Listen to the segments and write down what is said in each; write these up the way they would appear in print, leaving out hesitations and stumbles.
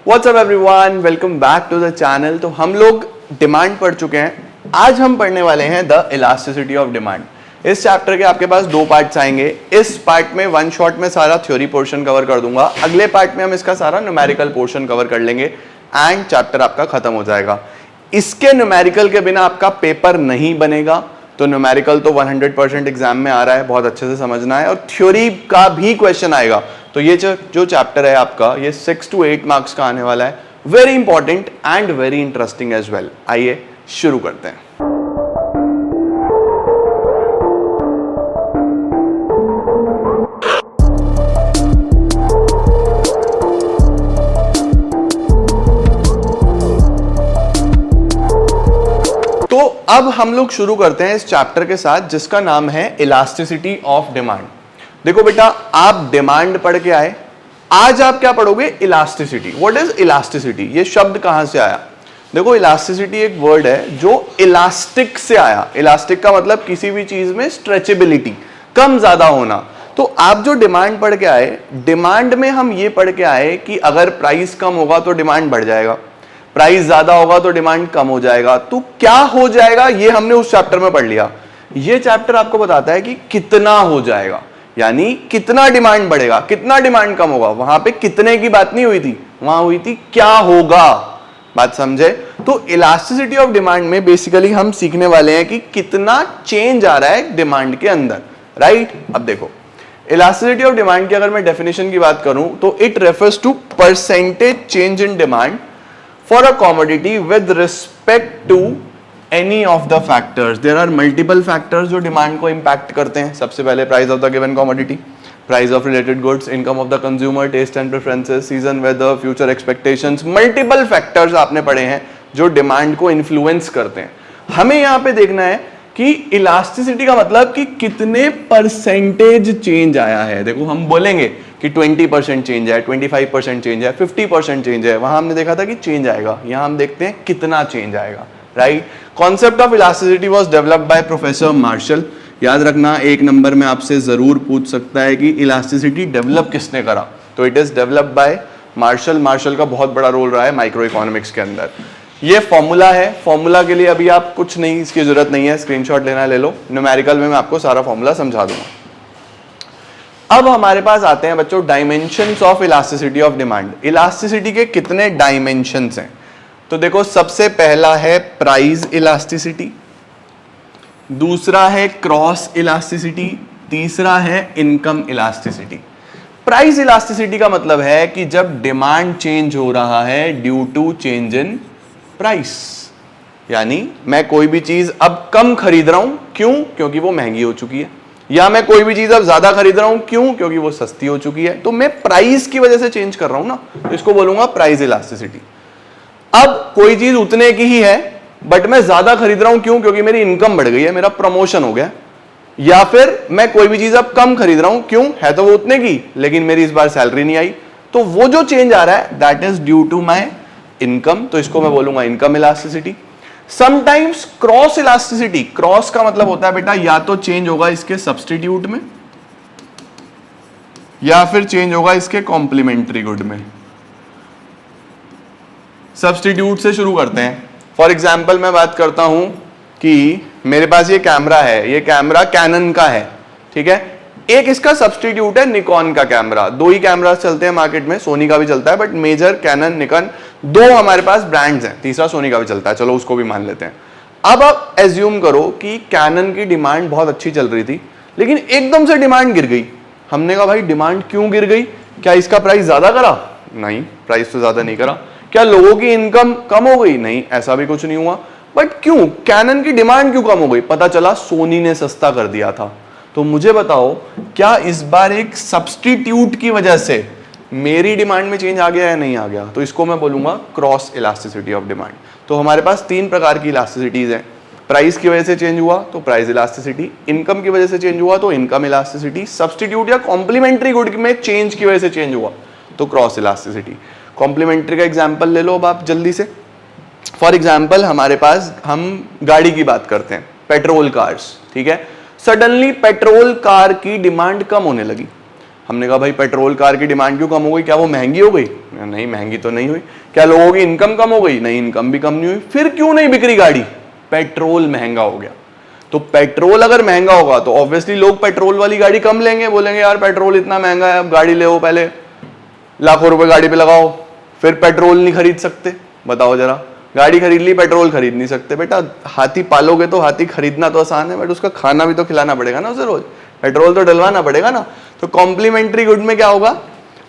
WhatsApp everyone, welcome back to the channel. तो हम लोग डिमांड पढ़ चुके हैं। आज हम पढ़ने वाले हैं द इलास्टिसिटी ऑफ डिमांड। इस चैप्टर के आपके पास दो पार्ट्स आएंगे। इस पार्ट में वन शॉट में सारा थ्योरी पोर्शन कवर कर दूंगा। अगले पार्ट में हम इसका सारा न्यूमेरिकल पोर्शन कवर कर लेंगे एंड चैप्टर आपका खत्म हो जाएगा। इसके न्यूमेरिकल के बिना आपका पेपर नहीं बनेगा। तो न्यूमेरिकल तो 100% एग्जाम में आ रहा है, बहुत अच्छे से समझना है, और थ्योरी का भी क्वेश्चन आएगा। तो ये जो चैप्टर है आपका, ये 6 to 8 मार्क्स का आने वाला है। Very important and very interesting as well. आइए शुरू करते हैं। तो अब हम लोग शुरू करते हैं इस चैप्टर के साथ, जिसका नाम है इलास्टिसिटी ऑफ डिमांड। देखो बेटा, आप डिमांड पढ़ के आए, आज आप क्या पढ़ोगे? इलास्टिसिटी। What is elasticity? ये शब्द कहां से आया? देखो, इलास्टिसिटी एक वर्ड है जो इलास्टिक से आया। इलास्टिक का मतलब किसी भी चीज में स्ट्रेचेबिलिटी, कम ज्यादा होना। तो आप जो डिमांड पढ़ के आए, डिमांड में हम ये पढ़ के आए कि अगर प्राइस कम होगा तो डिमांड बढ़ जाएगा, प्राइस ज्यादा होगा तो डिमांड कम हो जाएगा। तो क्या हो जाएगा ये हमने उस चैप्टर में पढ़ लिया। ये चैप्टर आपको बताता है कि कितना हो जाएगा, यानी कितना डिमांड बढ़ेगा, कितना डिमांड कम होगा। वहां पे कितने की बात नहीं हुई थी, वहां हुई थी क्या होगा। बात समझे? तो इलास्टिसिटी ऑफ डिमांड में बेसिकली हम सीखने वाले हैं कि कितना चेंज आ रहा है डिमांड के अंदर, राइट? अब देखो, इलास्टिसिटी ऑफ डिमांड की अगर मैं डेफिनेशन की बात करूं तो it refers to percentage change in demand for a commodity with respect to any of the factors. There are multiple factors जो डिमांड को इम्पैक्ट करते हैं। सबसे पहले price of the given commodity, price of related goods, income of the consumer, taste and preferences, season, weather, future expectations. Multiple factors आपने पढ़े हैं जो डिमांड को इन्फ्लुएंस करते हैं। हमें यहाँ पे देखना है कि इलास्टिसिटी का मतलब कि कितने परसेंटेज चेंज आया है। देखो, हम बोलेंगे कि 20% चेंज है, 25% चेंज है, 50% चेंज है। वहां हमने देखा था कि चेंज आएगा, यहां हम देखते हैं कितना चेंज आएगा, right? Concept of elasticity was developed by professor Marshall. याद रखना, एक नंबर में आपसे जरूर पूछ सकता है कि इलास्टिसिटी डेवलप किसने करा। तो it is developed by Marshall. Marshall का बहुत बड़ा रोल रहा है माइक्रो इकोनॉमिक्स के अंदर। ये फॉर्मूला है, फॉर्मूला के लिए अभी आप कुछ नहीं, इसकी जरूरत नहीं है, स्क्रीनशॉट लेना ले लो। न्यूमेरिकल में मैं आपको सारा फॉर्मूला समझा दूंगा। अब हमारे पास आते हैं बच्चों dimensions of elasticity of demand. Elasticity के कितने डायमेंशंस हैं? तो देखो, सबसे पहला है प्राइस इलास्टिसिटी, दूसरा है क्रॉस इलास्टिसिटी, तीसरा है इनकम इलास्टिसिटी। प्राइस इलास्टिसिटी का मतलब है कि जब डिमांड चेंज हो रहा है due to change in price, यानी मैं कोई भी चीज अब कम खरीद रहा हूं, क्यों? क्योंकि वो महंगी हो चुकी है। या मैं कोई भी चीज अब ज्यादा खरीद रहा हूं, क्यों? क्योंकि वो सस्ती हो चुकी है। तो मैं प्राइस की वजह से चेंज कर रहा हूं ना, तो इसको बोलूंगा प्राइस इलास्टिसिटी। अब कोई चीज उतने की ही है बट मैं ज्यादा खरीद रहा हूं, क्यों? क्योंकि मेरी इनकम बढ़ गई है, मेरा प्रमोशन हो गया। या फिर मैं कोई भी चीज अब कम खरीद रहा हूं, क्यों? है तो वो उतने की, लेकिन मेरी इस बार सैलरी नहीं आई। तो वो जो चेंज आ रहा है that is due to my income, तो इसको मैं बोलूंगा income elasticity. Sometimes cross elasticity, cross का मतलब होता है बेटा या तो चेंज होगा इसके सब्स्टिट्यूट में या फिर चेंज होगा इसके कॉम्प्लीमेंट्री गुड में। सब्स्टिट्यूट से शुरू करते हैं। फॉर एग्जाम्पल मैं बात करता हूं कि मेरे पास ये कैमरा है, ये कैमरा कैनन का है, ठीक है। एक इसका सब्स्टिट्यूट है निकॉन का कैमरा। दो ही कैमरा चलते हैं मार्केट में, सोनी का भी चलता है, बट मेजर कैनन, निकॉन, दो हमारे पास ब्रांड्स हैं, तीसरा सोनी का भी चलता है, चलो उसको भी मान लेते हैं। अब आप एज्यूम करो कि कैनन की डिमांड बहुत अच्छी चल रही थी, लेकिन एकदम से डिमांड गिर गई। हमने कहा भाई डिमांड क्यों गिर गई? क्या इसका प्राइस ज्यादा करा? नहीं, प्राइस तो ज्यादा नहीं करा। क्या लोगों की इनकम कम हो गई? नहीं, ऐसा भी कुछ नहीं हुआ। बट क्यों कैनन की डिमांड क्यों कम हो गई? पता चला सोनी ने सस्ता कर दिया था। तो मुझे बताओ, क्या इस बार एक सब्स्टिट्यूट की वजह से मेरी डिमांड में चेंज आ गया या नहीं आ गया? तो इसको मैं बोलूंगा क्रॉस इलास्टिसिटी ऑफ डिमांड। तो हमारे पास तीन प्रकार की इलास्टिसिटीज हैं। प्राइस की वजह से चेंज हुआ तो प्राइस इलास्टिसिटी, इनकम की वजह से चेंज हुआ तो इनकम इलास्टिसिटी, सब्स्टिट्यूट या कॉम्प्लीमेंट्री गुड में चेंज की वजह से चेंज हुआ तो क्रॉस इलास्टिसिटी। कॉम्प्लीमेंट्री का एग्जाम्पल ले लो अब आप जल्दी से। फॉर एग्जाम्पल हमारे पास, हम गाड़ी की बात करते हैं, पेट्रोल कार्स, ठीक है। सडनली पेट्रोल कार की डिमांड कम होने लगी। हमने कहा भाई पेट्रोल कार की डिमांड क्यों कम हो गई, क्या वो महंगी हो गई? नहीं, महंगी तो नहीं हुई। क्या लोगों की इनकम कम हो गई? नहीं, इनकम भी कम नहीं हुई। फिर क्यों नहीं बिक रही गाड़ी? पेट्रोल महंगा हो गया। तो पेट्रोल अगर महंगा होगा तो ऑब्वियसली लोग पेट्रोल वाली गाड़ी कम लेंगे, बोलेंगे यार पेट्रोल इतना महंगा है, अब गाड़ी ले पहले लाखों रुपए गाड़ी पे लगाओ, फिर पेट्रोल नहीं खरीद सकते। बताओ जरा, गाड़ी खरीद ली, पेट्रोल खरीद नहीं सकते। बेटा हाथी पालोगे तो हाथी खरीदना तो आसान है, बट उसका खाना भी तो खिलाना पड़ेगा ना उसे रोज, पेट्रोल तो डलवाना पड़ेगा ना। तो कॉम्प्लीमेंट्री गुड में क्या होगा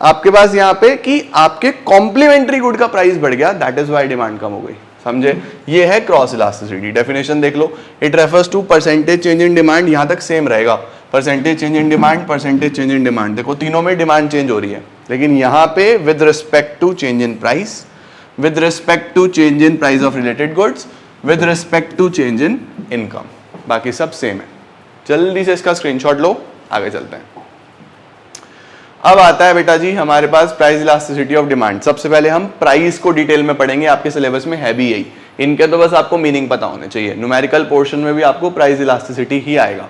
आपके पास यहाँ पे कि आपके कॉम्प्लीमेंट्री गुड का प्राइस बढ़ गया, दैट इज वाई डिमांड कम हो गई। समझे? ये है क्रॉस इलास्टिसिटी। डेफिनेशन देख लो, it refers to percentage change in demand, यहां तक सेम रहेगा, percentage change in demand, percentage change in demand. देखो तीनों में डिमांड चेंज हो रही है, लेकिन यहां पे with respect to change in price, with respect to change in price of related goods, with respect to change in income, बाकी सब सेम है। जल्दी से इसका स्क्रीनशॉट लो, आगे चलते हैं। अब आता है बेटा जी हमारे पास प्राइस इलास्टिसिटी ऑफ डिमांड। सबसे पहले हम प्राइस को डिटेल में पढ़ेंगे, आपके सिलेबस में है भी यही, इनके तो बस आपको मीनिंग पता होने चाहिए। न्यूमेरिकल पोर्शन में भी आपको प्राइस इलास्टिसिटी ही आएगा।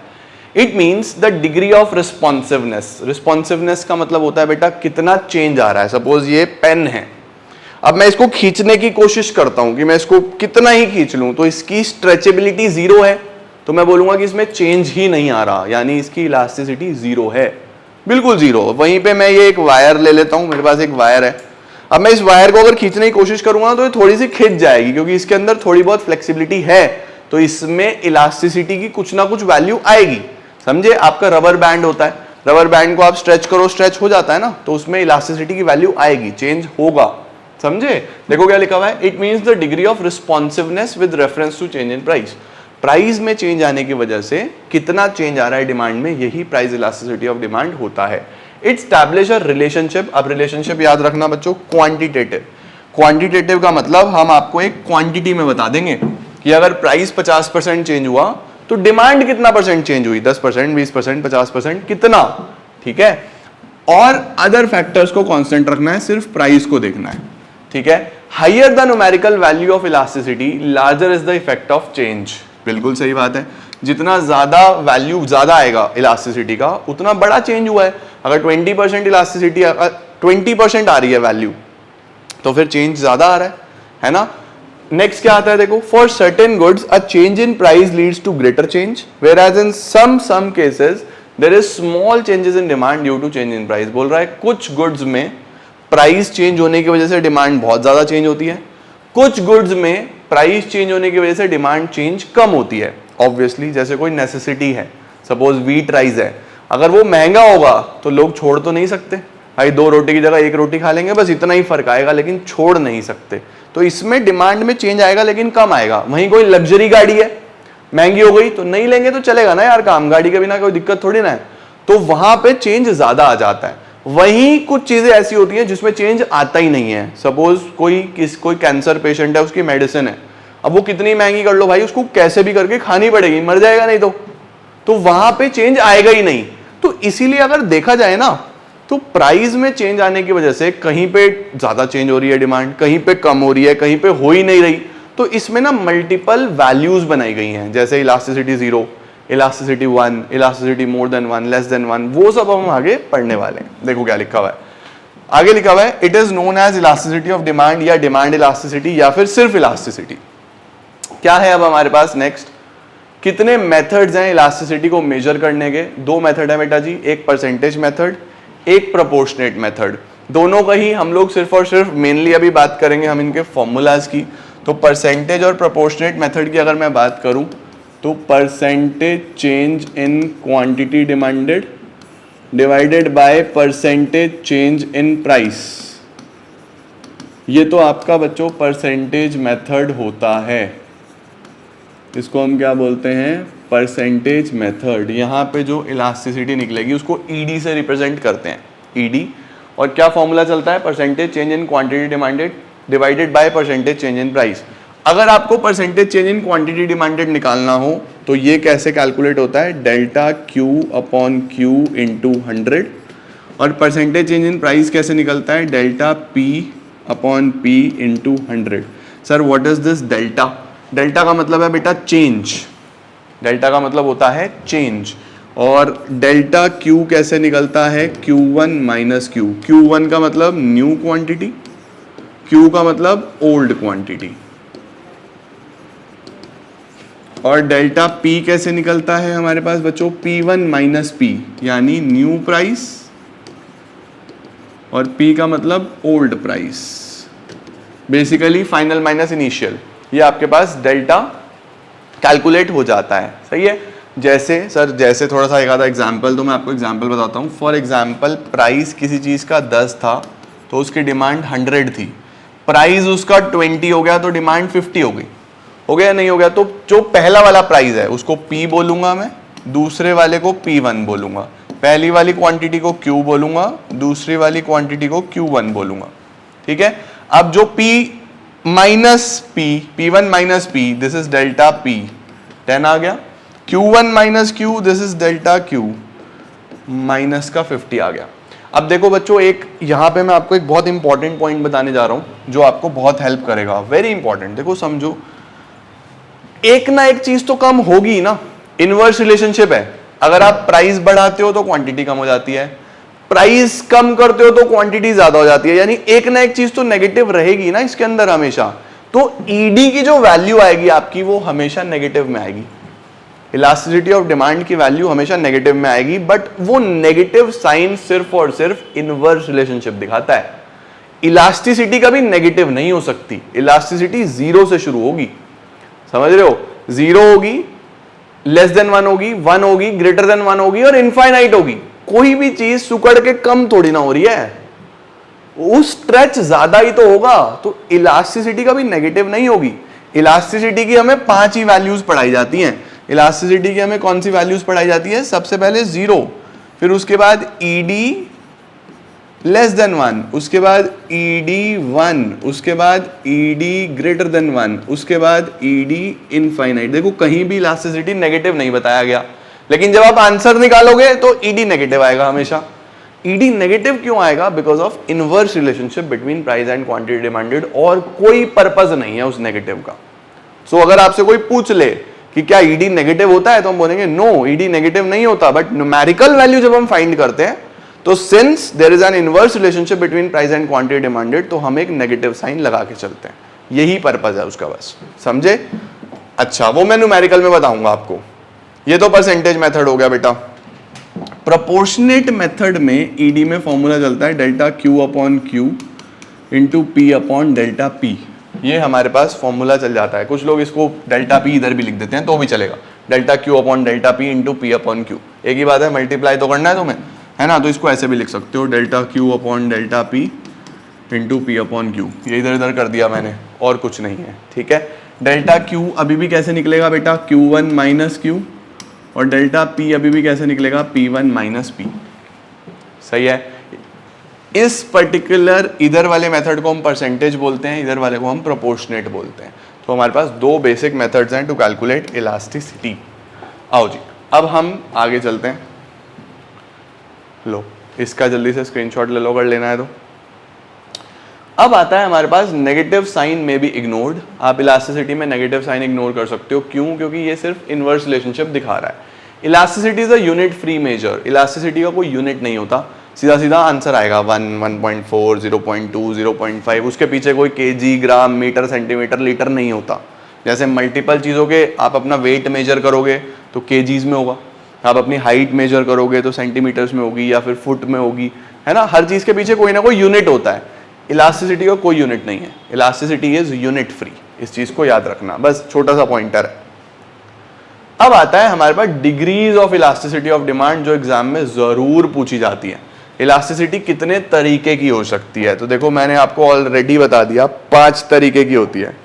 It means the degree of responsiveness. Responsiveness का मतलब होता है बेटा कितना चेंज आ रहा है। सपोज ये पेन है, अब मैं इसको खींचने की कोशिश करता हूं कि मैं इसको कितना ही खींच लूं, तो इसकी स्ट्रेचेबिलिटी जीरो है, तो मैं बोलूंगा कि इसमें चेंज ही नहीं आ रहा, यानी इसकी इलास्टिसिटी जीरो है, बिल्कुल जीरो। वहीं पे मैं ये एक वायर ले लेता हूं, मेरे पास एक वायर है, अब मैं इस वायर को अगर खींचने की कोशिश करूंगा तो ये थोड़ी सी खिंच जाएगी, क्योंकि इसके अंदर थोड़ी बहुत फ्लेक्सिबिलिटी है, तो इसमें इलास्टिसिटी की कुछ ना कुछ वैल्यू आएगी। समझे? आपका रबर बैंड होता है, रबर बैंड को आप स्ट्रेच करो, स्ट्रेच हो जाता है ना, तो उसमें इलास्टिसिटी की वैल्यू आएगी, चेंज होगा। समझे? देखो क्या लिखा हुआ है, it means the degree of responsiveness with reference to change in price. Price में चेंज आने की वजह से कितना चेंज आ रहा है डिमांड में, यही प्राइस इलास्टिसिटी ऑफ डिमांड होता है। It establish a relationship. अब रिलेशनशिप याद रखना बच्चों, क्वांटिटेटिव। क्वांटिटेटिव का मतलब हम आपको एक क्वांटिटी में बता देंगे कि अगर प्राइस 50% चेंज हुआ तो डिमांड कितना परसेंट चेंज हुई, 10%, 20%, 50%, कितना, ठीक है। और अदर फैक्टर्स को कांस्टेंट रखना है, सिर्फ प्राइस को देखना है, ठीक है। Higher the numerical value of elasticity, larger is the effect of change. बिल्कुल सही बात है, जितना ज्यादा वैल्यू ज्यादा आएगा इलास्टिसिटी का, उतना बड़ा चेंज हुआ है। अगर 20% इलास्टिसिटी 20% आ रही है वैल्यू, तो फिर चेंज ज्यादा आ रहा है ना। नेक्स्ट क्या आता है देखो, for certain goods a change in price leads to greater change, whereas in some cases there is small changes in demand due to change in price. बोल रहा है कुछ गुड्स में प्राइस चेंज होने की वजह से डिमांड बहुत ज्यादा चेंज होती है, कुछ गुड्स में प्राइस चेंज होने की वजह से डिमांड चेंज कम होती है। ऑब्वियसली जैसे कोई नेसेसिटी है, सपोज व्हीट राइस है, अगर वो महंगा होगा तो लोग छोड़ तो नहीं सकते, भाई 2 रोटी की जगह 1 रोटी खा लेंगे, बस इतना ही फर्क आएगा, लेकिन छोड़ नहीं सकते। तो इसमें डिमांड में चेंज आएगा लेकिन कम आएगा। वहीं कोई लग्जरी गाड़ी है, महंगी हो गई तो नहीं लेंगे तो चलेगा ना यार काम, गाड़ी के बिना कोई दिक्कत थोड़ी ना है, तो वहां पे चेंज ज्यादा आ जाता है। वहीं कुछ चीजें ऐसी होती हैं जिसमें चेंज आता ही नहीं है। सपोज कोई कैंसर पेशेंट है, उसकी मेडिसिन है, अब वो कितनी महंगी कर लो भाई, उसको कैसे भी करके खानी पड़ेगी, मर जाएगा नहीं तो वहां पे चेंज आएगा ही नहीं। तो इसीलिए अगर देखा जाए ना, तो प्राइस में चेंज आने की वजह से कहीं पे ज्यादा चेंज हो रही है डिमांड, कहीं पे कम हो रही है, कहीं पे हो ही नहीं रही, तो इसमें ना मल्टीपल वैल्यूज बनाई गई हैं, जैसे elasticity 0, elasticity 1, elasticity more than 1, less than 1, वो सब हम आगे पढ़ने वाले हैं। देखो क्या लिखा हुआ है, आगे लिखा हुआ है, it is known as elasticity of demand या डिमांड इलास्टिसिटी या फिर सिर्फ इलास्टिसिटी। क्या है अब हमारे पास नेक्स्ट, कितने मेथड्स हैं इलास्टिसिटी को मेजर करने के? 2 मेथड है बेटा जी, एक परसेंटेज मेथड, एक प्रोपोर्शनेट मेथड। दोनों का ही हम लोग सिर्फ और सिर्फ मेनली अभी बात करेंगे हम इनके फॉर्मूलाज की। तो परसेंटेज और प्रोपोर्शनेट मेथड की अगर मैं बात करूं तो percentage change in quantity demanded divided by percentage change in price, ये तो आपका बच्चों परसेंटेज मेथड होता है। इसको हम क्या बोलते हैं? Percentage method. यहाँ पे जो इलास्टिसिटी निकलेगी उसको ईडी से रिप्रेजेंट करते हैं, ईडी। और क्या फॉर्मूला चलता है? Percentage change in quantity demanded divided by percentage change in price. अगर आपको percentage change in quantity demanded निकालना हो तो ये कैसे कैलकुलेट होता है? Delta Q upon Q into 100। और परसेंटेज चेंज इन प्राइस कैसे निकलता है? Delta P upon P into 100। Sir what is this delta? Delta का मतलब है बेटा चेंज, डेल्टा का मतलब होता है चेंज। और डेल्टा क्यू कैसे निकलता है, Q1 माइनस क्यू। Q1 का मतलब न्यू क्वांटिटी, Q का मतलब ओल्ड क्वांटिटी। और डेल्टा P कैसे निकलता है हमारे पास बच्चों, P1 माइनस P, यानी न्यू प्राइस, और P का मतलब old price, basically final minus initial. ये आपके पास डेल्टा कैलकुलेट हो जाता है, सही है। जैसे सर, जैसे थोड़ा सा एक आधा एग्जाम्पल, तो मैं आपको एग्जाम्पल बताता हूँ। फॉर एग्जाम्पल, प्राइस किसी चीज़ का 10 था तो उसकी डिमांड 100 थी, प्राइस उसका 20 हो गया तो डिमांड 50 हो गई, हो गया नहीं हो गया? तो जो पहला वाला प्राइस है उसको P बोलूंगा मैं, दूसरे वाले को P1 बोलूंगा, पहली वाली क्वांटिटी को Q बोलूंगा, दूसरी वाली क्वांटिटी को Q1 बोलूंगा, ठीक है। अब जो P minus P, P1 minus P, this is delta P, 10 आ गया। Q1 minus Q, this is delta Q, minus का 50 आ गया। अब देखो बच्चों, एक यहां पे मैं आपको एक बहुत इंपॉर्टेंट पॉइंट बताने जा रहा हूं जो आपको बहुत हेल्प करेगा, वेरी इंपॉर्टेंट। देखो समझो, एक ना एक चीज तो कम होगी ना, इनवर्स रिलेशनशिप है। अगर आप प्राइस बढ़ाते हो तो क्वांटिटी कम हो जाती है, प्राइस कम करते हो तो क्वांटिटी ज्यादा हो जाती है, यानी एक ना एक चीज तो नेगेटिव रहेगी ना इसके अंदर हमेशा। तो ईडी की जो वैल्यू आएगी आपकी, वो हमेशा नेगेटिव में आएगी। इलास्टिसिटी ऑफ डिमांड की वैल्यू हमेशा नेगेटिव में आएगी, बट वो नेगेटिव साइन सिर्फ और सिर्फ इनवर्स रिलेशनशिप दिखाता है। इलास्टिसिटी कभी नेगेटिव नहीं हो सकती, इलास्टिसिटी जीरो से शुरू होगी, समझ रहे हो? जीरो होगी, लेस देन 1 होगी, 1 होगी, ग्रेटर देन 1 होगी, और इनफाइनाइट होगी। कोई भी चीज सुकड़ के कम थोड़ी ना हो रही है, उस स्ट्रेच ज्यादा ही तो होगा। तो इलास्टिसिटी कभी नेगेटिव नहीं होगी। इलास्टिसिटी की हमें 5 ही वैल्यूज पढ़ाई जाती हैं। इलास्टिसिटी की हमें कौन सी वैल्यूज पढ़ाई जाती है? सबसे पहले 0, फिर उसके बाद ईडी लेस देन 1, उसके बाद ईडी 1, उसके बाद ईडी ग्रेटर देन 1, उसके बाद ईडी इनफाइनाइट। देखो कहीं भी इलास्टिसिटी नेगेटिव नहीं बताया गया, लेकिन जब आप आंसर निकालोगे तो ईडी नेगेटिव आएगा हमेशा। ईडी नेगेटिव क्यों आएगा? Because of inverse relationship between price and quantity demanded, और कोई पर्पज नहीं है उस नेगेटिव का। सो अगर आपसे कोई पूछ ले कि क्या ईडी नेगेटिव होता है, तो हम बोलेंगे नो, ईडी नेगेटिव नहीं होता। बट न्यूमेरिकल वैल्यू जब हम फाइंड करते हैं, तो since there is an inverse relationship between price and quantity demanded, तो हम एक नेगेटिव साइन लगा के चलते हैं। यही पर्पज है उसका, बस समझे? अच्छा, वो मैं न्यूमेरिकल में बताऊंगा आपको। ये तो परसेंटेज मेथड हो गया बेटा। प्रोपोर्शनेट मेथड में ईडी में फॉर्मूला चलता है delta Q upon Q into P upon delta P. ये हमारे पास फॉर्मूला चल जाता है। कुछ लोग इसको डेल्टा पी इधर भी लिख देते हैं तो भी चलेगा, delta Q upon delta P into P upon Q, एक ही बात है, मल्टीप्लाई तो करना है तुम्हें, है ना? तो इसको ऐसे भी लिख सकते हो, delta Q upon delta P into P upon Q. ये इधर इधर कर दिया मैंने, और कुछ नहीं है, ठीक है। डेल्टा क्यू अभी भी कैसे निकलेगा बेटा? Q1 माइनस क्यू, और डेल्टा पी अभी भी कैसे निकलेगा? P1 माइनस पी, सही है। इस पर्टिकुलर इधर वाले मेथड को हम परसेंटेज बोलते हैं, इधर वाले को हम प्रोपोर्शनेट बोलते हैं। तो हमारे पास 2 बेसिक मेथड्स हैं टू कैलकुलेट इलास्टिसिटी। आओ जी, अब हम आगे चलते हैं। लो, इसका जल्दी से स्क्रीनशॉट ले लो अगर लेना है तो। अब आता है हमारे पास नेगेटिव साइन में बी इग्नोर्ड। आप इलास्टिसिटी में नेगेटिव साइन इग्नोर कर सकते हो, क्यों? क्योंकि ये सिर्फ इनवर्स रिलेशनशिप दिखा रहा है। Elasticity is a unit free measure. Elasticity का कोई यूनिट नहीं होता, सीधा सीधा आंसर आएगा 1, 1.4, 0.2, 0.5, उसके पीछे कोई केजी, ग्राम, मीटर, सेंटीमीटर, लीटर नहीं होता। जैसे मल्टीपल चीज़ों के आप अपना वेट मेजर करोगे तो केजीज में होगा, आप अपनी हाइट मेजर करोगे तो सेंटीमीटर्स में होगी या फिर फुट में होगी, है ना? हर चीज़ के पीछे कोई ना कोई यूनिट होता है। इलास्टिसिटी का कोई यूनिट नहीं है, इलास्टिसिटी इज यूनिट फ्री। इस चीज़ को याद रखना, बस छोटा सा पॉइंटर है। अब आता है हमारे पास degrees of elasticity of demand, जो एग्जाम में ज़रूर पूछी जाती है। इलास्टिसिटी कितने तरीके की हो सकती है? तो देखो मैंने आपको ऑलरेडी बता दिया, 5 तरीके की होती है।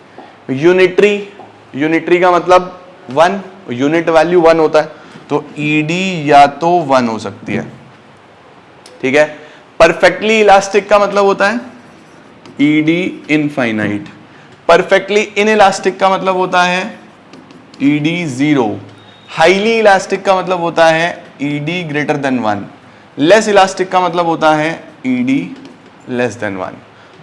यूनिटरी, यूनिटरी का मतलब 1, यूनिट वैल्यू 1 होता है, तो ईडी या तो 1 हो सकती है, ठीक है। परफेक्टली इलास्टिक का मतलब होता है ईडी इनफाइनाइट। परफेक्टली इनइलास्टिक का मतलब होता है ईडी 0। हाईली इलास्टिक का मतलब होता है ED greater than 1। Less elastic का मतलब होता है ईडी लेस देन 1।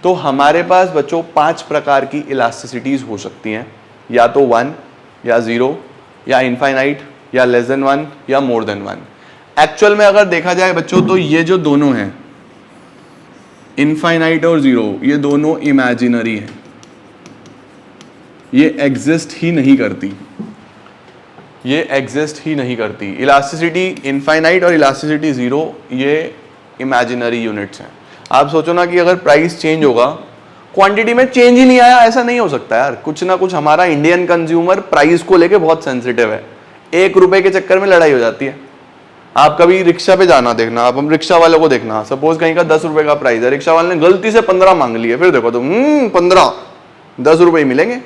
तो हमारे पास बच्चों 5 प्रकार की इलास्टिसिटीज हो सकती हैं, या तो 1 या 0 या इनफाइनाइट या लेस देन 1 या मोर देन 1। एक्चुअल में अगर देखा जाए बच्चों तो ये जो दोनों हैं इनफाइनाइट और जीरो, ये दोनों इमेजिनरी हैं, ये एग्जिस्ट ही नहीं करती, ये एग्जिस्ट ही नहीं करती। इलास्टिसिटी इनफाइनाइट और इलास्टिसिटी जीरो ये इमेजिनरी यूनिट्स हैं। आप सोचो ना कि अगर प्राइस चेंज होगा, क्वांटिटी में चेंज ही नहीं आया, ऐसा नहीं हो सकता यार। कुछ ना कुछ हमारा इंडियन कंज्यूमर प्राइस को लेके बहुत सेंसिटिव है, 1 रुपए के चक्कर में लड़ाई हो जाती है। आप कभी रिक्शा पे जाना देखना, आप हम रिक्शा वालों को देखना, सपोज कहीं का 10 रुपए का प्राइस है, रिक्शा वाले ने गलती से 15 मांग लिए, फिर देखो तुम 15 10 रुपए ही मिलेंगे।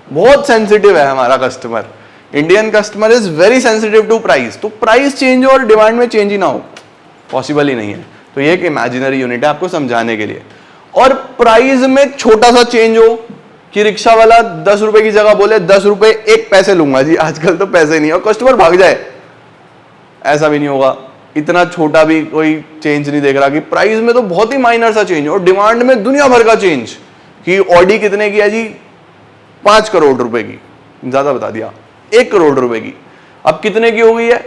बहुत सेंसिटिव है हमारा customer, Indian customer is very sensitive to price. तो प्राइस चेंज हो और डिमांड में चेंज ही ना हो, पॉसिबल ही नहीं है। तो ये एक इमेजिनरी यूनिट है आपको समझाने के लिए। और प्राइस में छोटा सा चेंज हो कि रिक्शा वाला 10 रुपए की जगह बोले 10 रुपए 1 पैसे लूंगा जी, आजकल तो पैसे नहीं है, और कस्टमर भाग जाए, ऐसा भी नहीं होगा। इतना छोटा भी कोई चेंज नहीं देख रहा कि प्राइस में तो बहुत ही माइनर सा चेंज, और डिमांड में दुनिया भर का चेंज कि ऑडी कितने की है जी, 5 करोड़ रुपए की, ज्यादा बता दिया, 1 करोड़ रुपए की, अब कितने की हो गई है,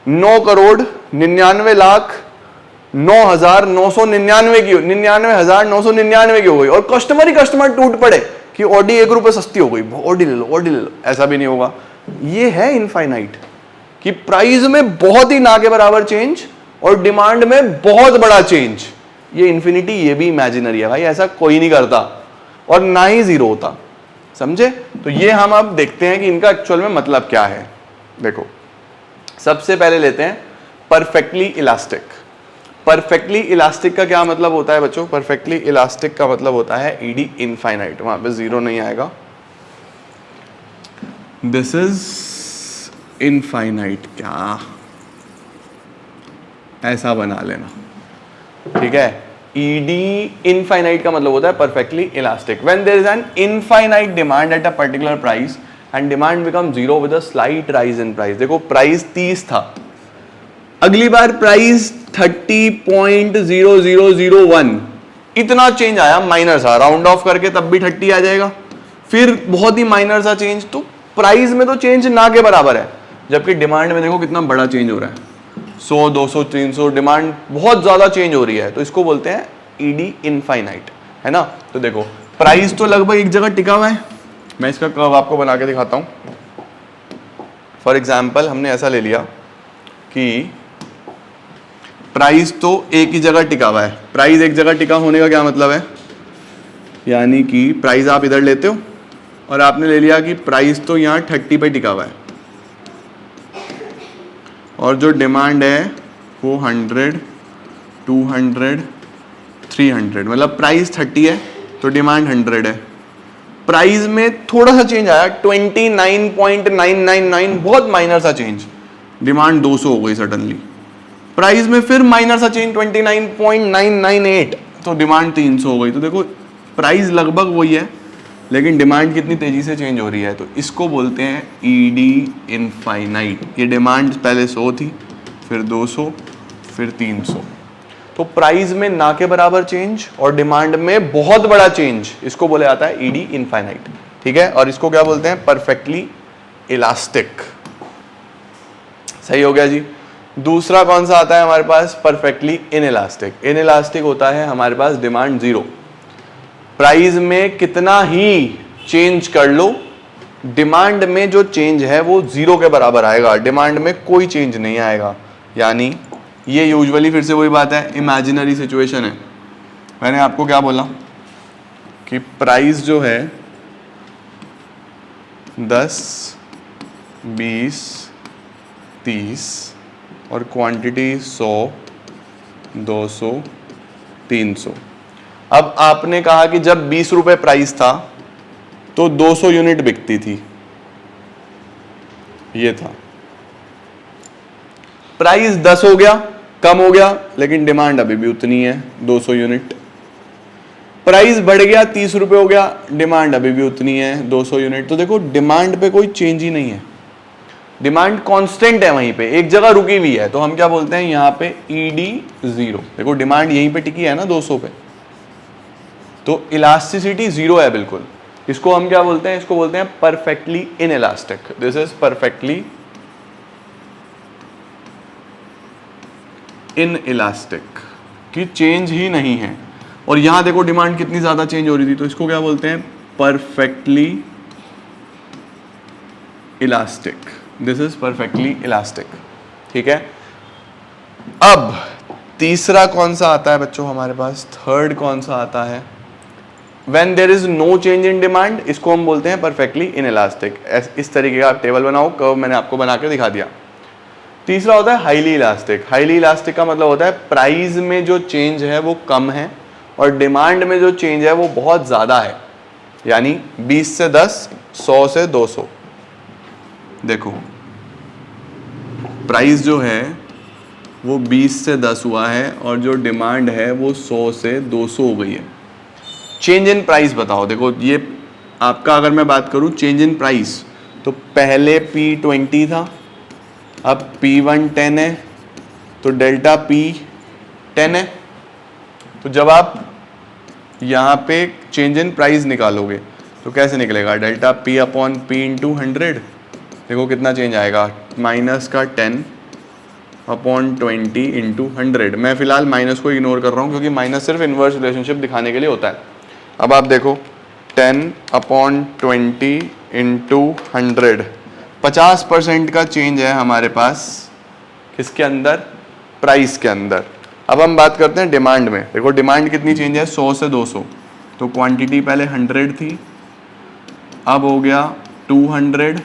9 करोड़ 99 लाख 9,999 की, 99,999 की हो गई, और कस्टमर ही कस्टमर टूट पड़े कि ऑडी 1 रुपए सस्ती हो गई, ऑडी ले लो, ऑडी ले लो, ऐसा भी नहीं होगा। ये है इनफाइनाइट कि प्राइस में बहुत ही ना के बराबर चेंज और डिमांड में बहुत बड़ा चेंज। ये इन्फिनिटी, ये भी इमेजिनरी है भाई, ऐसा कोई नहीं करता, और ना ही जीरो होता, समझे। तो ये हम अब देखते हैं कि इनका एक्चुअल में मतलब क्या है। देखो सबसे पहले लेते हैं परफेक्टली इलास्टिक। परफेक्टली इलास्टिक का क्या मतलब होता है बच्चों, परफेक्टली इलास्टिक का मतलब होता है ईडी इनफाइनाइट, वहां पे जीरो नहीं आएगा, दिस इज इनफाइनाइट, क्या ऐसा बना लेना, ठीक है। ईडी इनफाइनाइट का मतलब होता है perfectly elastic. When there is an infinite demand at a particular price and demand become zero with a slight rise in price. देखो प्राइस 30 था, अगली बार प्राइस 30.0001, इतना चेंज आया माइनर सा, राउंड ऑफ करके तब भी 30 आ जाएगा, फिर बहुत ही माइनर सा चेंज। तो प्राइस में तो चेंज ना के बराबर है, जबकि डिमांड में देखो कितना बड़ा चेंज हो रहा है, 100 200 300, डिमांड बहुत ज्यादा चेंज हो रही है, तो इसको बोलते हैं ईडी इनफाइनाइट, है ना। तो देखो प्राइस तो लगभग एक जगह टिका हुआ है, मैं इसका कर्व आपको बना के दिखाता हूं। फॉर एग्जाम्पल हमने ऐसा ले लिया कि प्राइस तो एक ही जगह टिका हुआ है। प्राइस एक जगह टिका होने का क्या मतलब है, यानी कि प्राइस आप इधर लेते हो और आपने ले लिया कि प्राइस तो यहाँ 30 पे टिका हुआ है, और जो डिमांड है वो 100 200 300, मतलब प्राइस 30 है तो डिमांड 100 है। प्राइस में थोड़ा सा चेंज आया 29.999, बहुत माइनर सा चेंज, डिमांड 200 हो गई सडनली। प्राइस में फिर माइनर सा चेंज 29.998, तो डिमांड 300 हो गई। तो देखो प्राइस लगभग वही है लेकिन डिमांड कितनी तेजी से चेंज हो रही है, तो इसको बोलते हैं ईडी इनफाइनाइट। ये डिमांड पहले 100 थी, फिर 200, फिर 300, तो प्राइस में ना के बराबर चेंज और डिमांड में बहुत बड़ा चेंज, इसको बोला जाता है ईडी इनफाइनाइट, ठीक है। और इसको क्या बोलते हैं, परफेक्टली इलास्टिक। सही हो गया जी। दूसरा कौन सा आता है हमारे पास, परफेक्टली इनइलास्टिक। इनइलास्टिक होता है हमारे पास डिमांड जीरो, प्राइस में कितना ही चेंज कर लो, डिमांड में जो चेंज है वो जीरो के बराबर आएगा, डिमांड में कोई चेंज नहीं आएगा। यानी ये यूजुअली फिर से वही बात है, इमेजिनरी सिचुएशन है। मैंने आपको क्या बोला कि प्राइस जो है 10 20 30 और क्वांटिटी 100 200 300। अब आपने कहा कि जब 20 रुपए प्राइस था तो 200 यूनिट बिकती थी, ये था। प्राइस 10 हो गया, कम हो गया, लेकिन डिमांड अभी भी उतनी है 200 यूनिट। प्राइस बढ़ गया 30 रुपए हो गया, डिमांड अभी भी उतनी है 200 यूनिट। तो देखो डिमांड पे कोई चेंज ही नहीं है, डिमांड कांस्टेंट है, वहीं पे एक जगह रुकी हुई है। तो हम क्या बोलते हैं यहाँ पे ईडी जीरो। देखो डिमांड यहीं पे टिकी है ना 200 पे, तो इलास्टिसिटी जीरो है बिल्कुल। इसको हम क्या बोलते हैं, इसको बोलते हैं perfectly inelastic. This is perfectly in elastic, कि चेंज ही नहीं है। और यहां देखो डिमांड कितनी ज्यादा चेंज हो रही थी, तो इसको क्या बोलते हैं, perfectly elastic. This is perfectly elastic. ठीक है, अब तीसरा कौन सा आता है बच्चों हमारे पास, थर्ड कौन सा आता है, when there is no change in demand, इसको हम बोलते हैं परफेक्टली इनइलास्टिक। इस तरीके का आप टेबल बनाओ, कर्व मैंने आपको बना के दिखा दिया। तीसरा होता है हाईली इलास्टिक। हाईली इलास्टिक का मतलब होता है प्राइस में जो चेंज है वो कम है और डिमांड में जो चेंज है वो बहुत ज्यादा है, यानी 20 से 10, 100 से 200। देखो प्राइस जो है वो 20 से 10 हुआ है और जो डिमांड है वो 100 से 200 हो गई है। चेंज इन प्राइस बताओ। देखो ये आपका, अगर मैं बात करूं चेंज इन प्राइस, तो पहले P20 था, अब P1 10 है, तो डेल्टा P 10 है। तो जब आप यहाँ पे चेंज इन प्राइस निकालोगे तो कैसे निकलेगा, delta P upon P into 100। देखो कितना चेंज आएगा, माइनस का 10 अपॉन 20 इंटू 100। मैं फिलहाल माइनस को इग्नोर कर रहा हूँ क्योंकि माइनस सिर्फ इन्वर्स रिलेशनशिप दिखाने के लिए होता है। अब आप देखो 10 अपॉन 20 इंटू 100, 50% का चेंज है हमारे पास किसके अंदर, प्राइस के अंदर। अब हम बात करते हैं डिमांड में। देखो डिमांड कितनी चेंज है, 100 से 200। तो क्वांटिटी पहले 100 थी, अब हो गया 200,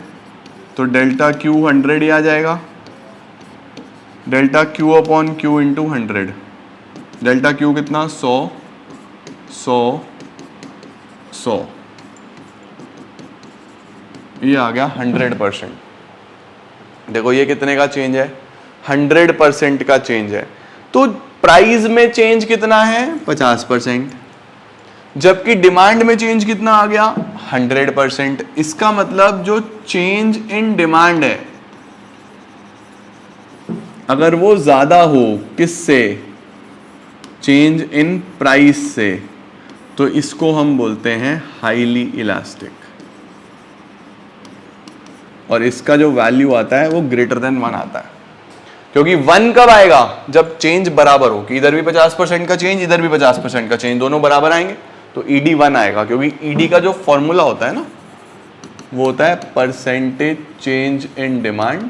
तो डेल्टा Q 100 ही आ जाएगा, delta Q upon Q into 100। Delta Q कितना, 100 100 100, ये आ गया 100%। देखो ये कितने का चेंज है, 100% का चेंज है। तो प्राइस में चेंज कितना है, 50%, जबकि डिमांड में चेंज कितना आ गया, 100%। इसका मतलब जो चेंज इन डिमांड है अगर वो ज्यादा हो किससे, चेंज इन प्राइस से, तो इसको हम बोलते हैं हाईली इलास्टिक। और इसका जो वैल्यू आता है वो ग्रेटर देन 1 आता है, क्योंकि 1 कब आएगा, जब चेंज बराबर हो, कि इधर भी 50% का चेंज, इधर भी 50% का चेंज, दोनों बराबर आएंगे, तो ईडी 1 आएगा। क्योंकि ईडी का जो फॉर्मूला होता है ना, वो होता है परसेंटेज चेंज इन डिमांड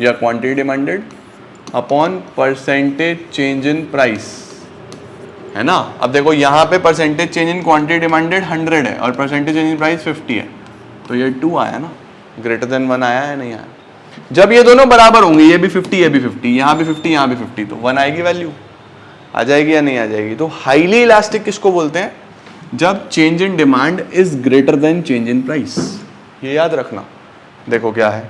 या quantity demanded upon percentage change in price, है ना। अब देखो यहाँ पे percentage change in quantity demanded 100 है और परसेंटेज चेंज इन प्राइस 50 है, तो ये 2 आया ना, ग्रेटर देन 1 आया है, नहीं आया। जब ये दोनों बराबर होंगे, ये भी 50 ये भी 50, यहाँ भी 50 यहाँ भी 50, तो 1 आएगी, वैल्यू आ जाएगी या नहीं आ जाएगी। तो हाईली इलास्टिक किसको बोलते हैं, जब change in demand is greater than change in price. ये याद रखना। देखो क्या है,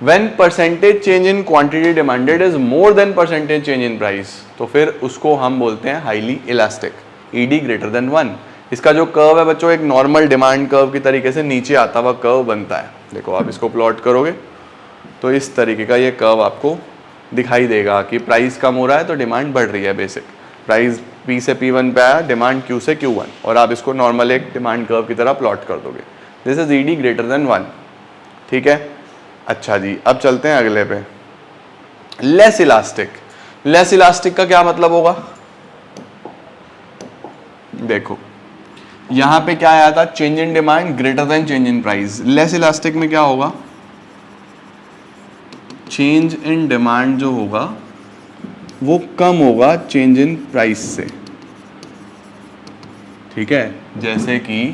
when percentage change in quantity demanded is more than percentage change in price, तो फिर उसको हम बोलते हैं highly elastic, ED greater than 1। इसका जो कर्व है बच्चों, एक नॉर्मल डिमांड कर्व की तरीके से नीचे आता हुआ कर्व बनता है। देखो आप इसको प्लॉट करोगे तो इस तरीके का ये कर्व आपको दिखाई देगा कि प्राइस कम हो रहा है तो डिमांड बढ़ रही है। बेसिक प्राइस P से P1 पे आया, डिमांड Q से Q1, और आप इसको नॉर्मल एक डिमांड कर्व की तरह प्लॉट कर दोगे। This is ED greater than 1। ठीक है, अच्छा जी, अब चलते हैं अगले पे, लेस इलास्टिक। लेस इलास्टिक का क्या मतलब होगा, देखो यहां पे क्या आया था, change in demand greater than change in price. Less elastic में क्या होगा, चेंज इन डिमांड जो होगा वो कम होगा चेंज इन प्राइस से। ठीक है, जैसे कि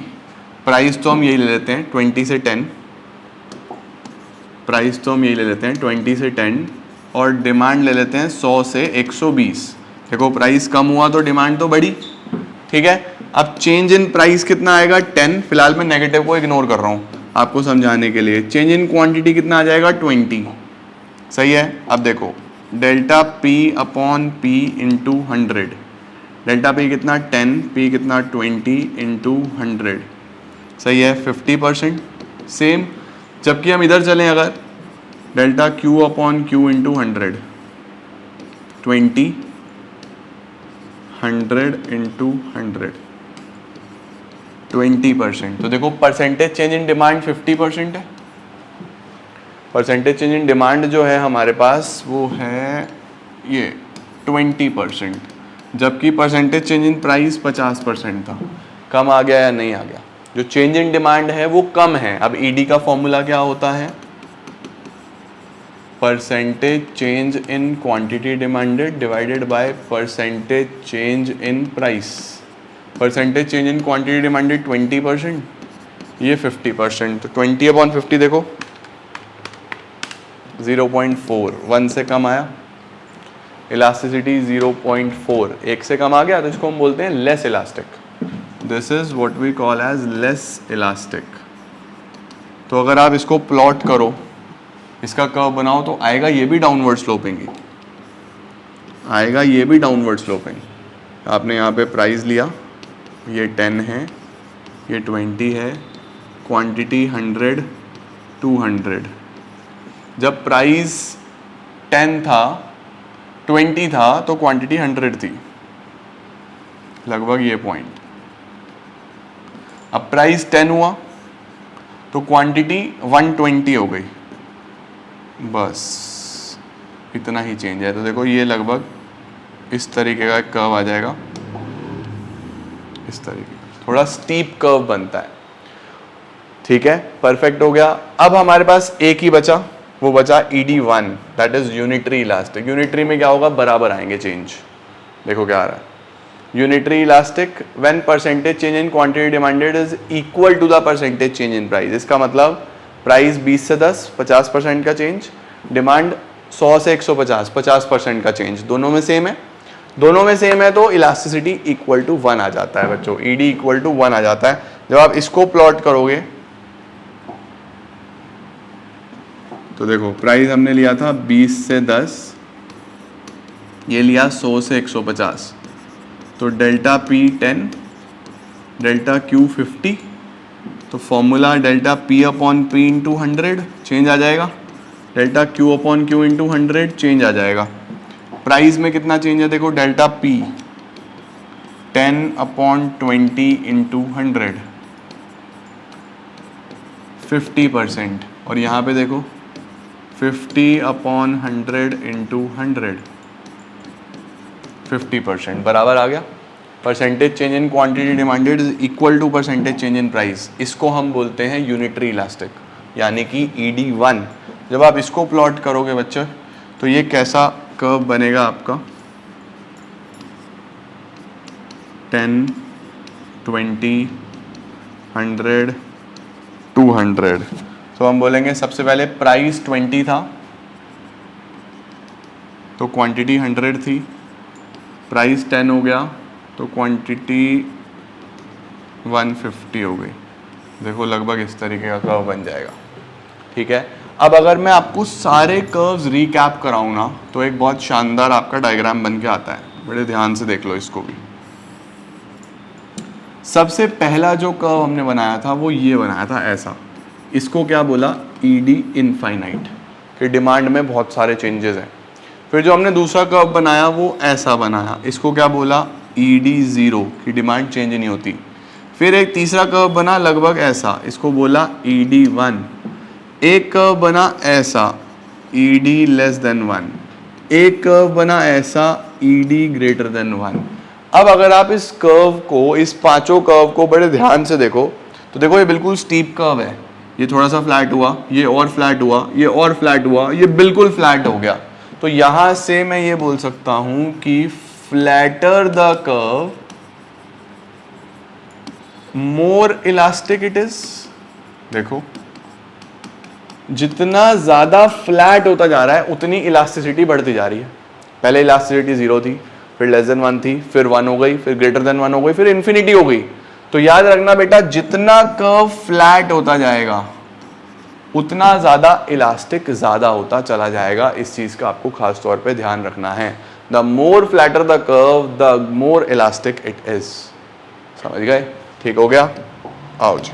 प्राइस तो हम यही ले लेते हैं 20 से 10, प्राइस तो हम यही ले लेते हैं 20 से 10, और डिमांड ले लेते हैं 100 से 120। देखो प्राइस कम हुआ तो डिमांड तो बढ़ी। ठीक है, अब चेंज इन प्राइस कितना आएगा, 10। फिलहाल मैं नेगेटिव को इग्नोर कर रहा हूं आपको समझाने के लिए। चेंज इन क्वांटिटी कितना आ जाएगा, 20। सही है। अब देखो delta P upon P into 100, delta P कितना 10, P कितना 20 इंटू 100, सही है, 50%। सेम, जबकि हम इधर चलें अगर, delta Q upon Q into 100, 20, 100 into 100, 20%। तो देखो परसेंटेज चेंज इन डिमांड 50% है, परसेंटेज चेंज इन डिमांड जो है हमारे पास वो है ये 20%, जबकि परसेंटेज चेंज इन प्राइस 50% था। कम आ गया या नहीं आ गया? जो चेंज इन डिमांड है वो कम है। अब ईडी का फॉर्मूला क्या होता है? Percentage change in quantity demanded divided by percentage change in price. Percentage change in quantity demanded 20%, ये 50%, तो 20/50 देखो 0.4, 1 से कम आया। इलास्टिसिटी 0.4, 1 से कम आ गया, तो इसको हम बोलते हैं less elastic. This is what we call as less elastic. तो अगर आप इसको प्लॉट करो, इसका कर्व बनाओ, तो आएगा ये भी डाउनवर्ड स्लोपिंग ही आएगा, ये भी डाउनवर्ड स्लोपिंग। आपने यहाँ पे प्राइस लिया, ये 10 है, ये 20 है, क्वांटिटी 100, 200। जब प्राइस 10 था, 20 था, तो क्वांटिटी 100 थी, लगभग ये पॉइंट। अब प्राइस 10 हुआ तो क्वांटिटी 120 हो गई, बस इतना ही चेंज है। तो देखो ये लगभग इस तरीके का कर्व आ जाएगा, इस तरीके का थोड़ा स्टीप कर्व बनता है। ठीक है, परफेक्ट हो गया। अब हमारे पास एक ही बचा, वो बचा ED1, that is unitary elastic. Unitary में क्या होगा? बराबर आएंगे चेंज। देखो क्या आ रहा है, unitary elastic when percentage change in quantity demanded is equal to the percentage change in price. इसका मतलब प्राइस 20 से 10, 50% का चेंज, डिमांड 100 से 150, 50% का चेंज, दोनों में सेम है। दोनों में सेम है तो इलास्टिसिटी इक्वल टू 1 आ जाता है बच्चों, ED इक्वल टू 1 आ जाता है। जब आप इसको प्लॉट करोगे तो देखो प्राइस हमने लिया था 20 से 10, ये लिया 100 से 150, तो डेल्टा P 10, डेल्टा Q 50, तो formula delta P upon P into 100 change आ जाएगा, delta Q upon Q into 100 change आ जाएगा। प्राइस में कितना चेंज है? देखो डेल्टा P 10 अपॉन 20 इंटू 100, 50%, और यहाँ पे देखो 50 अपॉन 100 इंटू 100, 50%, बराबर आ गया। Percentage change in quantity demanded is equal to percentage change in price. इसको हम बोलते हैं यूनिटरी इलास्टिक, यानी कि ED1। जब आप इसको प्लॉट करोगे बच्चे, तो ये कैसा कर्व बनेगा आपका? 10, 20, 100, 200। तो हम बोलेंगे सबसे पहले प्राइस 20 था तो क्वांटिटी 100 थी, प्राइस 10 हो गया तो क्वांटिटी 150 हो गई। देखो लगभग इस तरीके का कर्व बन जाएगा। ठीक है, अब अगर मैं आपको सारे कर्व्स रिकैप कराऊं ना, तो एक बहुत शानदार आपका डायग्राम बन के आता है। बड़े ध्यान से देख लो इसको भी। सबसे पहला जो कर्व हमने बनाया था वो ये बनाया था ऐसा, इसको क्या बोला? ED इनफाइनाइट, कि डिमांड में बहुत सारे चेंजेस हैं। फिर जो हमने दूसरा कर्व बनाया वो ऐसा बनाया, इसको क्या बोला? ED0, की डिमांड चेंज नहीं होती। फिर एक तीसरा कर्व बना लगभग ऐसा, इसको बोला ED1। एक कर्व बना ऐसा, ED लेस देन 1। एक कर्व बना ऐसा, ED ग्रेटर देन 1। अब अगर आप इस कर्व को, इस पांचों कर्व को बड़े ध्यान से देखो, तो देखो ये बिल्कुल स्टीप कर्व है, ये थोड़ा सा फ्लैट हुआ, ये और फ्लैट हुआ, ये और फ्लैट हुआ, ये बिल्कुल फ्लैट हो गया। तो यहां से मैं ये बोल सकता हूं कि flatter the curve more elastic it is. देखो जितना ज्यादा फ्लैट होता जा रहा है उतनी इलास्टिसिटी बढ़ती जा रही है। पहले इलास्टिसिटी 0 थी, फिर लेस देन 1 थी, फिर 1 हो गई, फिर ग्रेटर देन 1 हो गई, फिर इन्फिनिटी हो गई। तो याद रखना बेटा, जितना कर्व फ्लैट होता जाएगा उतना ज्यादा इलास्टिक ज्यादा होता चला जाएगा। इस चीज का आपको खास तौर पे ध्यान रखना है। The more flatter the curve the more elastic it is. समझ गए? ठीक हो गया? आओ जी,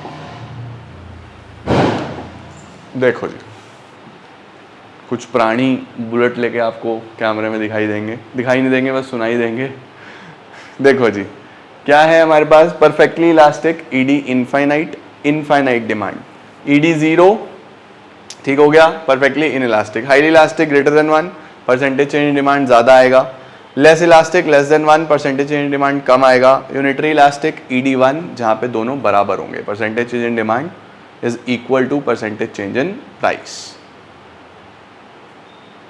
देखो जी, कुछ प्राणी बुलेट लेके आपको कैमरे में दिखाई देंगे, दिखाई नहीं देंगे, बस सुनाई देंगे। देखो जी, क्या है हमारे पास? Perfectly elastic ED infinite, infinite demand. ED0 ठीक हो गया, perfectly inelastic. Highly elastic greater than 1, percentage change in demand ज्यादा आएगा। Less elastic less than 1, percentage change in demand कम आएगा। यूनिटरी इलास्टिक ED1 जहां पे दोनों बराबर होंगे, percentage change in demand is equal to percentage change in price.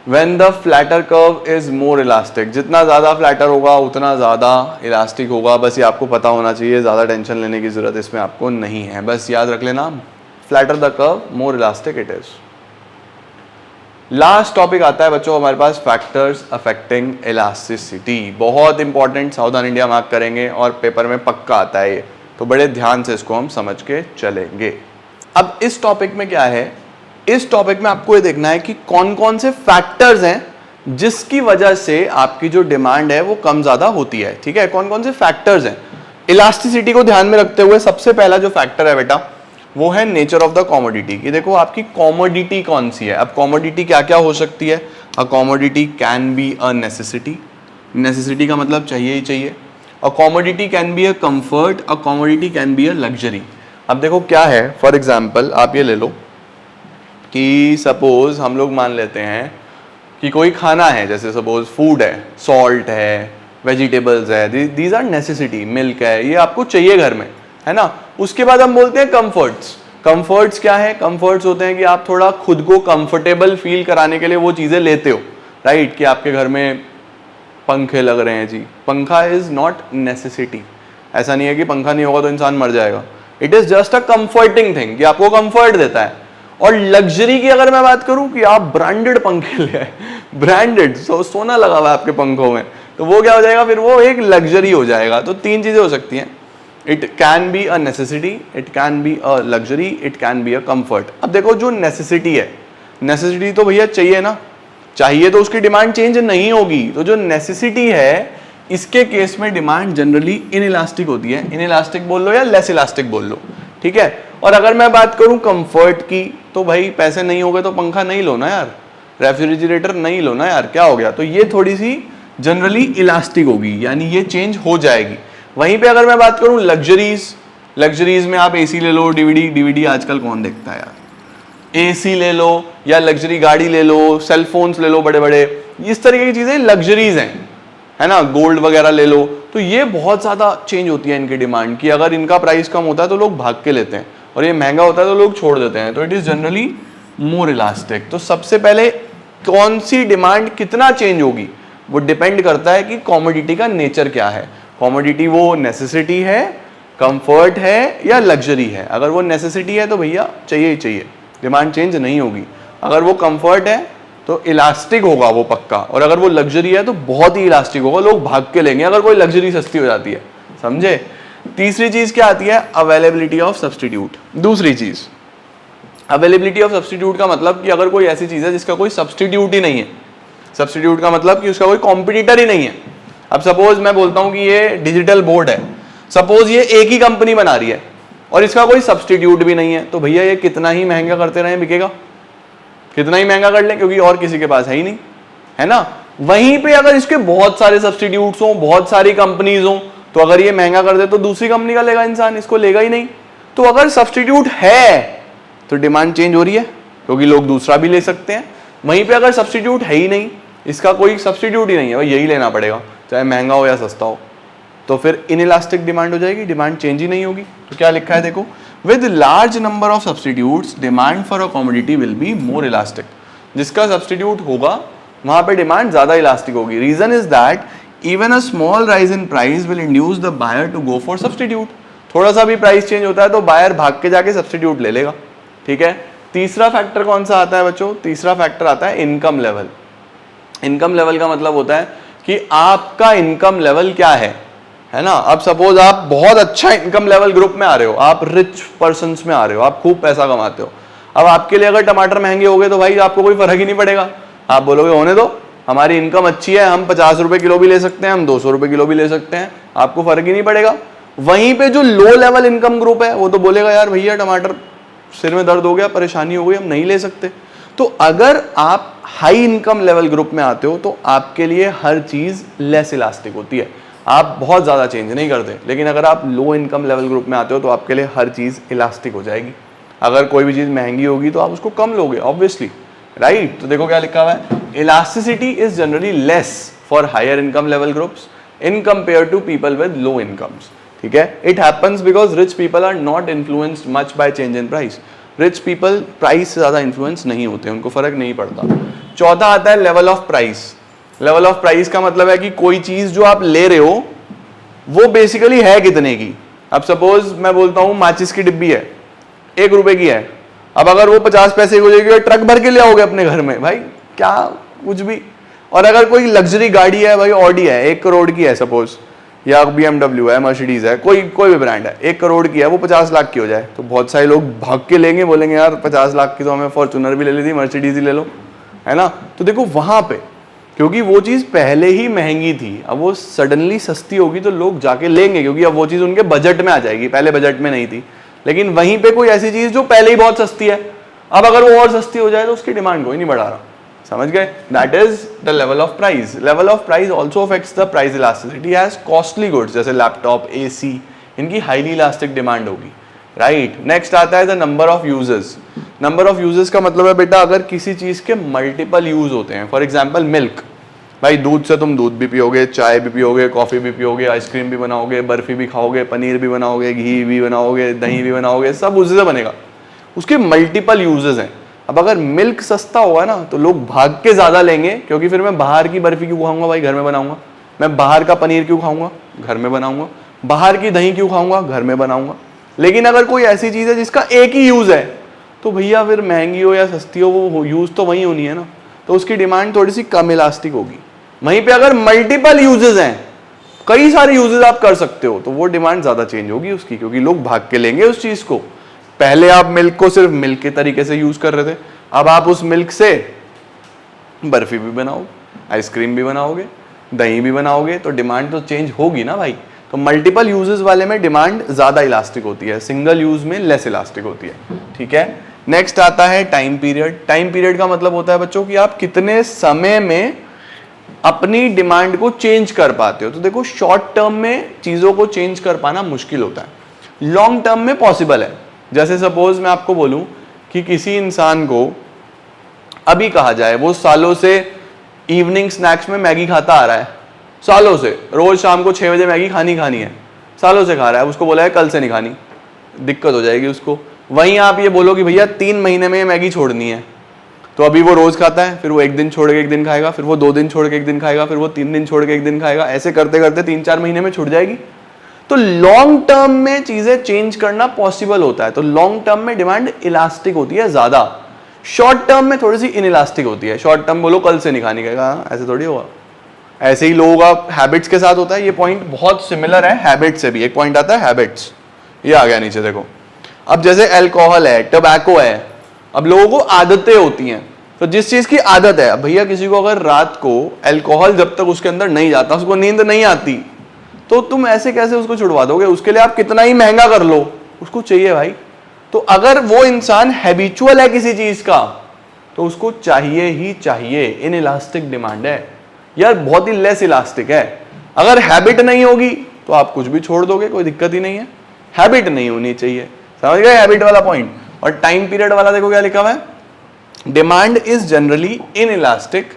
When the flatter curve is more elastic, जितना ज़्यादा फ्लैटर होगा उतना ज़्यादा इलास्टिक होगा। बस ये आपको पता होना चाहिए, ज़्यादा टेंशन लेने की ज़रूरत इसमें आपको नहीं है, बस याद रख लेना flatter the curve more elastic it is. Last topic आता है बच्चों हमारे पास, फैक्टर्स अफेक्टिंग इलास्टिसिटी। बहुत इंपॉर्टेंट, सावधान इंडिया मार्क करेंगे और पेपर में पक्का आता है ये, तो बड़े ध्यान से इसको हम समझ के चलेंगे। अब इस टॉपिक में क्या है, इस टॉपिक में आपको ये देखना है कि कौन कौन से फैक्टर्स हैं जिसकी वजह से आपकी जो डिमांड है वो कम ज्यादा होती है। ठीक है, कौन कौन से फैक्टर्स हैं इलास्टिसिटी को ध्यान में रखते हुए। सबसे पहला जो फैक्टर है बेटा वो है नेचर ऑफ द कॉमोडिटी, कि देखो आपकी कॉमोडिटी कौन सी है। अब कॉमोडिटी क्या क्या हो सकती है, अ commodity can be a necessity, necessity का मतलब चाहिए ही चाहिए। अ commodity can be a comfort, a commodity can be a luxury. अब देखो क्या है, फॉर एग्जाम्पल आप ये ले लो कि सपोज हम लोग मान लेते हैं कि कोई खाना है, जैसे सपोज फूड है, सॉल्ट है, वेजिटेबल्स है, दीज आर नेसेसिटी, मिल्क है, ये आपको चाहिए घर में, है ना। उसके बाद हम बोलते हैं कंफर्ट्स। कंफर्ट्स क्या है, कंफर्ट्स होते हैं कि आप थोड़ा खुद को कंफर्टेबल फील कराने के लिए वो चीज़ें लेते हो, राइट। कि आपके घर में पंखे लग रहे हैं जी, पंखा इज नॉट नेसेसिटी। ऐसा नहीं है कि पंखा नहीं होगा तो इंसान मर जाएगा, it is just a comforting thing कि आपको कंफर्ट देता है। और लग्जरी की अगर मैं बात करूं कि आप ब्रांडेड पंखे ले आए, ब्रांडेड सोना लगा हुआ है आपके पंखों में, तो वो क्या हो जाएगा, फिर वो एक लग्जरी हो जाएगा। तो तीन चीजें हो सकती हैं, it can be a necessity, it can be a luxury, it can be a comfort. अब देखो जो नेसेसिटी है, नेसेसिटी तो भैया चाहिए ना, चाहिए तो उसकी डिमांड चेंज नहीं होगी। तो जो नेसेसिटी है इसके केस में डिमांड जनरली इनइलास्टिक होती है। इनइलास्टिक बोल लो या लेस इलास्टिक बोल लो, ठीक है। और अगर मैं बात करूं कंफर्ट की, तो भाई पैसे नहीं हो गए तो पंखा नहीं लो ना यार, रेफ्रिजरेटर नहीं लो ना यार, क्या हो गया। तो ये थोड़ी सी जनरली इलास्टिक होगी, यानी ये चेंज हो जाएगी। वहीं पे अगर मैं बात करूं लग्जरीज, लग्जरीज में आप एसी ले लो, डीवीडी आजकल कौन देखता है यार, एसी ले लो या लग्जरी गाड़ी ले लो, सेल फोन्स ले लो बड़े बड़े, इस तरीके की चीजें लग्जरीज हैं, है ना। गोल्ड वगैरह ले लो, तो ये बहुत ज्यादा चेंज होती है इनकी डिमांड की। अगर इनका प्राइस कम होता है तो लोग भाग के लेते हैं, और ये महंगा होता है तो लोग छोड़ देते हैं। तो it is generally more elastic. तो सबसे पहले कौन सी डिमांड कितना चेंज होगी वो डिपेंड करता है कि कॉमोडिटी का नेचर क्या है। कॉमोडिटी वो नेसेसिटी है, कंफर्ट है या लग्जरी है। अगर वो नेसेसिटी है तो भैया चाहिए ही चाहिए, डिमांड चेंज नहीं होगी। अगर वो कंफर्ट है तो इलास्टिक होगा वो पक्का, और अगर वो लग्जरी है तो बहुत ही इलास्टिक होगा, लोग भाग के लेंगे अगर कोई लग्जरी सस्ती हो जाती है, समझे। तीसरी चीज क्या आती है, अवेलेबिलिटी ऑफ सब्स्टिट्यूट। दूसरी चीज अवेलेबिलिटी ऑफ सब्स्टिट्यूट का मतलब कि अगर कोई ऐसी चीज है जिसका कोई सब्स्टिट्यूट ही नहीं है, सब्स्टिट्यूट का मतलब कि उसका कोई कॉम्पिटिटर ही नहीं है। अब सपोज मैं बोलता हूं कि ये डिजिटल बोर्ड है, सपोज ये एक ही कंपनी बना रही है और इसका कोई सब्स्टिट्यूट भी नहीं है, तो भैया ये कितना ही महंगा करते रहे बिकेगा, कितना ही महंगा कर ले, क्योंकि और किसी के पास है ही नहीं, है ना। वहीं पे अगर इसके बहुत सारे सब्स्टिट्यूट्स हो, बहुत सारी कंपनीज हो, तो अगर ये महंगा कर दे तो दूसरी कंपनी का लेगा इंसान, इसको लेगा ही नहीं। तो अगर सब्स्टिट्यूट है तो डिमांड चेंज हो रही है, क्योंकि लोग दूसरा भी ले सकते हैं। वहीं पे अगर सब्स्टिट्यूट है ही नहीं, इसका कोई सब्स्टिट्यूट ही नहीं है, भाई यही लेना पड़ेगा चाहे महंगा हो या सस्ता हो, तो फिर इनइलास्टिक डिमांड हो जाएगी, डिमांड चेंज ही नहीं होगी। तो क्या लिखा है देखो, with large number of substitutes demand for a commodity will be more elastic. जिसका सब्स्टिट्यूट होगा वहां पे डिमांड ज्यादा इलास्टिक होगी। Reason is that even a small rise in price will induce the buyer to go for substitute. थोड़ा सा भी price change होता है तो बायर भाग के जाके सब्स्टिट्यूट ले लेगा, ठीक है। तीसरा फैक्टर कौन सा आता है बच्चों, तीसरा फैक्टर आता है इनकम लेवल। इनकम लेवल का मतलब होता है कि आपका इनकम लेवल क्या है ना। अब सपोज आप बहुत अच्छा इनकम लेवल ग्रुप में आ रहे हो, आप रिच पर्सन्स में आ रहे हो, आप खूब पैसा कमाते हो। अब आपके लिए अगर टमाटर महंगे हो गए तो भाई आपको कोई फर्क ही नहीं पड़ेगा, आप बोलोगे होने दो, हमारी इनकम अच्छी है, हम 50 रुपए किलो भी ले सकते हैं, हम 200 रुपए किलो भी ले सकते हैं, आपको फर्क ही नहीं पड़ेगा। वहीं पे जो लो लेवल इनकम ग्रुप है वो तो बोलेगा यार भैया टमाटर सिर में दर्द हो गया, परेशानी हो गई, हम नहीं ले सकते। तो अगर आप हाई इनकम लेवल ग्रुप में आते हो तो आपके लिए हर चीज लेस इलास्टिक होती है, आप बहुत ज्यादा चेंज नहीं करते। लेकिन अगर आप लो इनकम लेवल ग्रुप में आते हो तो आपके लिए हर चीज इलास्टिक हो जाएगी। अगर कोई भी चीज महंगी होगी तो आप उसको कम लोगे ऑब्वियसली, राइट। तो देखो क्या लिखा हुआ है, elasticity is generally less for higher income level groups in compare to people with low incomes, ठीक है। It happens because rich people are not influenced much by change in price. Rich people price से ज्यादा influence नहीं होते, उनको फर्क नहीं पड़ता। चौथा आता है level of price. Level of price का मतलब है कि कोई चीज जो आप ले रहे हो वो बेसिकली है कितने की। अब सपोज मैं बोलता हूं माचिस की डिब्बी है, 1 रुपए की है, अब अगर वो 50 पैसे की हो जाएगी और ट्रक भर के ले आओगे अपने घर में, भाई क्या कुछ भी। और अगर कोई लग्जरी गाड़ी है, भाई ऑडी है 1 करोड़ की है सपोज, या BMW है, मर्सिडीज है, कोई भी ब्रांड है, 1 करोड़ की है, वो 50 लाख की हो जाए तो बहुत सारे लोग भाग के लेंगे, बोलेंगे यार 50 लाख की तो हमें फॉर्च्यूनर भी ले ली थी, मर्सिडीज ही ले लो, है ना। तो देखो वहां पे क्योंकि वो चीज पहले ही महंगी थी, अब वो सडनली सस्ती होगी तो लोग जाके लेंगे, क्योंकि अब वो चीज उनके बजट में आ जाएगी, पहले बजट में नहीं थी। लेकिन वहीं पे कोई ऐसी चीज जो पहले ही बहुत सस्ती है, अब अगर वो और सस्ती हो जाए तो उसकी डिमांड कोई नहीं बढ़ा रहा, समझ गए। That is the level of price. Level of price also affects the price elasticity as costly goods जैसे लैपटॉप, AC, इनकी हाईली इलास्टिक डिमांड होगी, राइट। नेक्स्ट आता है the number of uses. Number of uses का मतलब है बेटा अगर किसी चीज के मल्टीपल यूज होते हैं, फॉर एग्जाम्पल मिल्क, भाई दूध से तुम दूध भी पियोगे, चाय भी पियोगे, कॉफी भी पियोगे, आइसक्रीम भी बनाओगे, बर्फी भी खाओगे, पनीर भी बनाओगे, घी भी बनाओगे, दही भी बनाओगे, सब उससे बनेगा, उसके मल्टीपल यूजेस हैं। अब अगर मिल्क सस्ता हुआ ना तो लोग भाग के ज्यादा लेंगे, क्योंकि फिर मैं बाहर की बर्फी क्यों खाऊंगा, भाई घर में बनाऊंगा। मैं बाहर का पनीर क्यों खाऊंगा, घर में बनाऊंगा। बाहर की दही क्यों खाऊंगा, घर में बनाऊंगा। लेकिन अगर कोई ऐसी चीज है जिसका एक ही यूज है तो भैया फिर महंगी हो या सस्ती हो, वो यूज तो वही होनी है ना, तो उसकी डिमांड थोड़ी सी कम इलास्टिक होगी। वहीं पे अगर मल्टीपल यूजेस हैं, कई सारे यूजेस आप कर सकते हो, तो वो डिमांड ज्यादा चेंज होगी उसकी, क्योंकि लोग भाग के लेंगे उस चीज को। पहले आप मिल्क को सिर्फ मिल्क के तरीके से यूज कर रहे थे, अब आप उस मिल्क से बर्फी भी बनाओगे, आइसक्रीम भी बनाओगे, दही भी बनाओगे, तो डिमांड तो चेंज होगी ना भाई। तो मल्टीपल यूजेस वाले में डिमांड ज्यादा इलास्टिक होती है, सिंगल यूज में लेस इलास्टिक होती है, ठीक है। नेक्स्ट आता है टाइम पीरियड। टाइम पीरियड का मतलब होता है बच्चों कि आप कितने समय में अपनी डिमांड को चेंज कर पाते हो। तो देखो शॉर्ट टर्म में चीजों को चेंज कर पाना मुश्किल होता है, लॉन्ग टर्म में पॉसिबल है। जैसे सपोज मैं आपको बोलूं कि किसी इंसान को अभी कहा जाए, वो सालों से इवनिंग स्नैक्स में मैगी खाता आ रहा है, सालों से रोज शाम को 6 बजे मैगी खानी है, सालों से खा रहा है, उसको बोला है कल से नहीं खानी, दिक्कत हो जाएगी उसको। वहीं आप ये बोलो कि भैया 3 महीने में मैगी छोड़नी है, तो अभी वो रोज खाता है, फिर वो 1 दिन छोड़ के 1 दिन खाएगा, फिर वो 2 दिन छोड़ के 1 दिन खाएगा, फिर वो 3 दिन छोड़ के 1 दिन खाएगा, ऐसे करते करते 3-4 महीने में छूट जाएगी। तो लॉन्ग टर्म में चीजें चेंज करना पॉसिबल होता है, तो लॉन्ग टर्म में डिमांड इलास्टिक होती है ज्यादा, शॉर्ट टर्म में थोड़ी सी इनइलास्टिक होती है। शॉर्ट टर्म बोलो कल से नहीं खानी, कहेगा ऐसे थोड़ी होगा। ऐसे ही लोगों का हैबिट्स के साथ होता है, ये पॉइंट बहुत सिमिलर है हैबिट से भी। एक पॉइंट आता है हैबिट्स, ये आ गया नीचे देखो। अब जैसे अल्कोहल है, टबैको है, अब लोगों को आदतें होती हैं, तो जिस चीज की आदत है, भैया किसी को अगर रात को अल्कोहल जब तक उसके अंदर नहीं जाता, उसको नींद नहीं आती, तो तुम ऐसे कैसे उसको छुड़वा दोगे। उसके लिए आप कितना ही महंगा कर लो, उसको चाहिए भाई। तो अगर वो इंसान हैबिचुअल है किसी चीज का, तो उसको चाहिए ही चाहिए। इन इलास्टिक डिमांड है यार, बहुत ही लेस इलास्टिक है। अगर हैबिट नहीं होगी तो आप कुछ भी छोड़ दोगे, कोई दिक्कत ही नहीं है। हैबिट नहीं होनी चाहिए, समझ गए हैबिट वाला पॉइंट। और टाइम पीरियड वाला देखो क्या लिखा हुआ है, demand is generally in elastic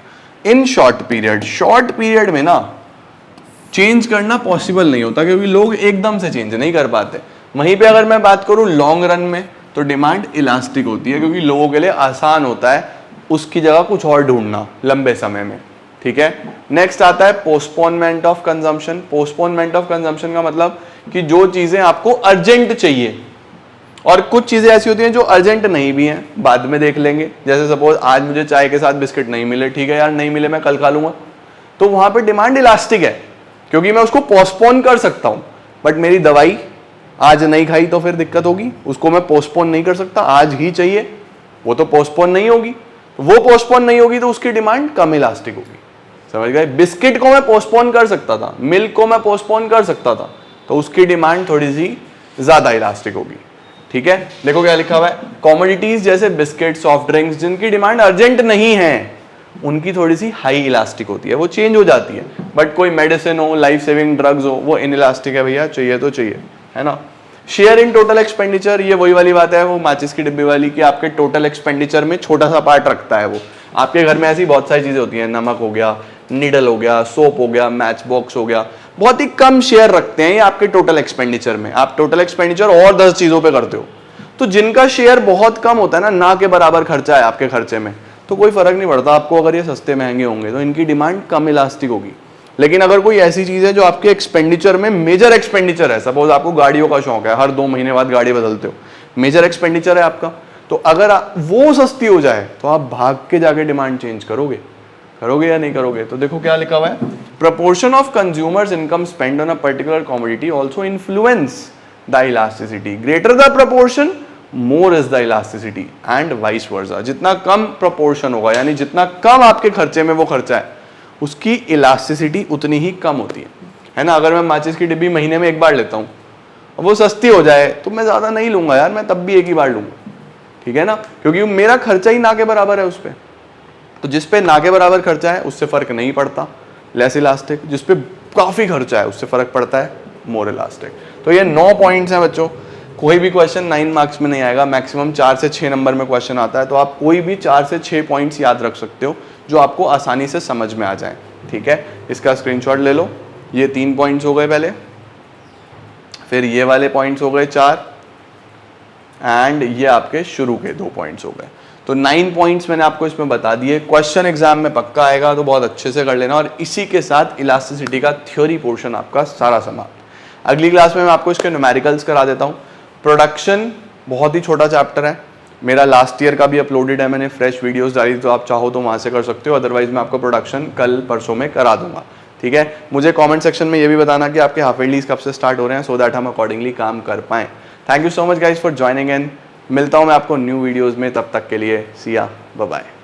in short period. Short period में ना चेंज करना पॉसिबल नहीं होता, क्योंकि लोग एकदम से चेंज नहीं कर पाते। वहीं पे अगर मैं बात करूं लॉन्ग रन में, तो डिमांड इलास्टिक होती है, क्योंकि लोगों के लिए आसान होता है उसकी जगह कुछ और ढूंढना लंबे समय में, ठीक है। नेक्स्ट आता है postponement of consumption. Postponement of consumption का मतलब कि जो चीजें आपको अर्जेंट चाहिए, और कुछ चीजें ऐसी होती हैं जो अर्जेंट नहीं भी हैं, बाद में देख लेंगे। जैसे सपोज आज मुझे चाय के साथ बिस्किट नहीं मिले, ठीक है यार नहीं मिले, मैं कल खा लूंगा, तो वहां पे डिमांड इलास्टिक है, क्योंकि मैं उसको पोस्टपोन कर सकता हूं। बट मेरी दवाई आज नहीं खाई तो फिर दिक्कत होगी, उसको मैं पोस्टपोन नहीं कर सकता, आज ही चाहिए, वो तो पोस्टपोन नहीं होगी। वो पोस्टपोन नहीं होगी तो उसकी डिमांड कम इलास्टिक होगी, समझ गए। बिस्किट को मैं पोस्टपोन कर सकता था, मिल्क को मैं पोस्टपोन कर सकता था, तो उसकी डिमांड थोड़ी सी ज्यादा इलास्टिक होगी, ठीक है। देखो क्या लिखा हुआ है, कॉमोडिटीज जैसे बिस्किट, सॉफ्ट ड्रिंक्स, जिनकी डिमांड अर्जेंट नहीं है, उनकी थोड़ी सी हाई इलास्टिक होती है, वो चेंज हो जाती है। बट कोई मेडिसिन हो, लाइफ सेविंग ड्रग्स हो, वो इन इलास्टिक है, भैया चाहिए तो चाहिए, है ना। शेयर इन टोटल एक्सपेंडिचर, ये वही वाली बात है, वो माचिस की डिब्बी वाली, कि आपके टोटल एक्सपेंडिचर में छोटा सा पार्ट रखता है वो। आपके घर में ऐसी बहुत सारी चीजें होती हैं, नमक हो गया, नीडल हो गया, सोप हो गया, मैच बॉक्स हो गया, बहुत ही कम शेयर रखते हैं ये आपके टोटल एक्सपेंडिचर में। आप टोटल एक्सपेंडिचर और 10 चीजों पे करते हो, तो जिनका शेयर बहुत कम होता है ना के बराबर खर्चा है आपके खर्चे में, तो कोई फर्क नहीं पड़ता आपको अगर ये सस्ते महंगे होंगे, तो इनकी डिमांड कम इलास्टिक होगी। लेकिन अगर कोई ऐसी चीज है जो आपके एक्सपेंडिचर में मेजर एक्सपेंडिचर है, सपोज आपको गाड़ियों का शौक है, हर 2 महीने बाद गाड़ी बदलते हो, मेजर एक्सपेंडिचर है आपका, तो अगर वो सस्ती हो जाए तो आप भाग के जाके डिमांड चेंज करोगे या नहीं करोगे? तो देखो क्या लिखा हुआ है, proportion of consumers income spend on a particular commodity also influence the elasticity, greater the proportion more is the elasticity and vice versa. जितना कम प्रपोर्शन होगा, यानी जितना कम आपके खर्चे में वो खर्चा है, उसकी इलास्टिसिटी उतनी ही कम होती है ना। अगर मैं माचिस की डिब्बी महीने में एक बार लेता हूँ, वो सस्ती हो जाए तो मैं ज्यादा नहीं लूंगा यार, मैं तब भी एक ही बार लूंगा, ठीक है ना, क्योंकि मेरा खर्चा ही ना के बराबर है उस पर। तो जिस पे ना के बराबर खर्चा है उससे फर्क नहीं पड़ता, लेस इलास्टिक। जिस पे काफी खर्चा है उससे फर्क पड़ता है, मोर इलास्टिक। तो ये 9 पॉइंट्स हैं बच्चों। कोई भी क्वेश्चन 9 मार्क्स में नहीं आएगा, मैक्सिमम 4 से 6 नंबर में क्वेश्चन आता है, तो आप कोई भी 4 से 6 पॉइंट्स याद रख सकते हो जो आपको आसानी से समझ में आ जाए, ठीक है। इसका स्क्रीनशॉट ले लो। ये 3 पॉइंट्स हो गए पहले, फिर ये वाले पॉइंट्स हो गए 4, एंड ये आपके शुरू के 2 पॉइंट्स हो गए। तो 9 पॉइंट्स मैंने आपको इसमें बता दिए। क्वेश्चन एग्जाम में पक्का आएगा, तो बहुत अच्छे से कर लेना। और इसी के साथ इलास्टिसिटी का थ्योरी पोर्शन आपका सारा समाप्त। अगली क्लास में मैं आपको इसके न्यूमेरिकल्स करा देता हूँ। प्रोडक्शन बहुत ही छोटा चैप्टर है, मेरा लास्ट ईयर का भी अपलोडेड है, मैंने फ्रेश वीडियोस डाली, तो आप चाहो तो वहाँ से कर सकते हो, अदरवाइज मैं आपको प्रोडक्शन कल परसों में करा दूंगा, ठीक है। मुझे कमेंट सेक्शन में ये भी बताना कि आपके हाफ ईयरलीज कब से स्टार्ट हो रहे हैं, सो दैट हम अकॉर्डिंगली काम कर पाएँ। Thank you so much guys for joining in. मिलता हूँ मैं आपको न्यू वीडियोज़ में, तब तक के लिए सी या, बाय बाय।